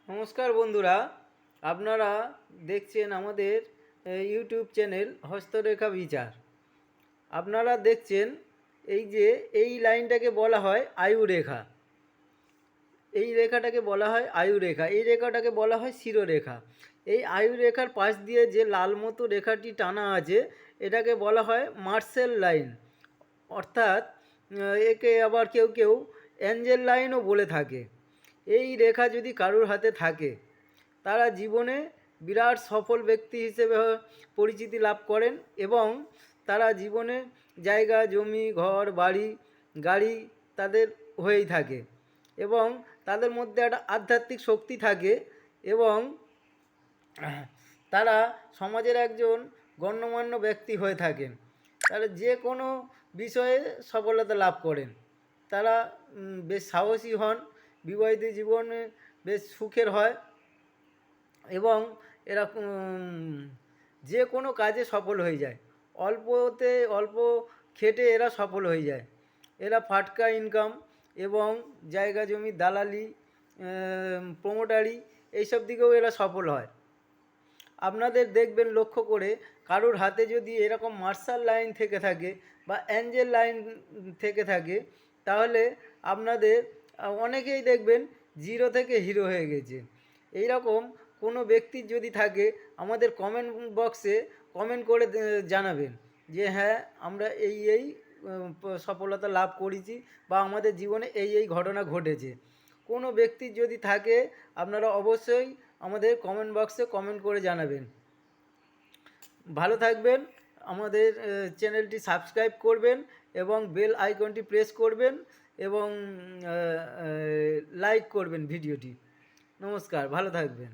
নমস্কার বন্ধুরা, আপনারা দেখছেন আমাদের ইউটিউব চ্যানেল হস্তরেখা বিচার। আপনারা দেখছেন এই যে এই লাইনটাকে বলা হয় আয়ুরেখা। এই রেখাটাকে বলা হয় আয়ুরেখা, এই রেখাটাকে বলা হয় শিরোরেখা। এই আয়ুরেখার পাশ দিয়ে যে লাল মতো রেখাটি টানা আছে এটাকে বলা হয় মার্শেল লাইন, অর্থাৎ একে আবার কেউ কেউ অ্যাঞ্জেল লাইনও বলে থাকে। এই রেখা যদি কারুর হাতে থাকে তারা জীবনে বিরাট সফল ব্যক্তি হিসেবে পরিচিতি লাভ করেন এবং তারা জীবনে জায়গা জমি ঘর বাড়ি গাড়ি তাদের হয়েই থাকে এবং তাদের মধ্যে একটা আধ্যাত্মিক শক্তি থাকে এবং তারা সমাজের একজন গণ্যমান্য ব্যক্তি হয়ে থাকেন। তারা যে কোনো বিষয়ে সফলতা লাভ করেন। তারা বেশ সাহসী হন, বিবাহিত জীবনে বেশ সুখের হয় এবং এরা যে কোনো কাজে সফল হয়ে যায়। অল্প খেটে এরা সফল হয়ে যায়। এরা ফাটকা ইনকাম এবং জায়গা জমি দালালি, প্রোমোটারি এইসব দিকেও এরা সফল হয়। আপনাদের দেখবেন লক্ষ্য করে কারোর হাতে যদি এরকম মার্শাল লাইন থেকে থাকে বা অ্যাঞ্জেল লাইন থেকে থাকে তাহলে আপনাদের অনেকেই দেখবেন জিরো থেকে হিরো হয়ে গেছে। এই রকম কোনো ব্যক্তির যদি থাকে আমাদের কমেন্ট বক্সে কমেন্ট করে জানাবেন যে হ্যাঁ আমরা এই সফলতা লাভ করেছি বা আমাদের জীবনে এই ঘটনা ঘটেছে। কোনো ব্যক্তির যদি থাকে আপনারা অবশ্যই আমাদের কমেন্ট বক্সে কমেন্ট করে জানাবেন। ভালো থাকবেন, আমাদের চ্যানেলটি সাবস্ক্রাইব করবেন এবং বেল আইকনটি প্রেস করবেন এবং লাইক করবেন ভিডিওটি। নমস্কার, ভালো থাকবেন।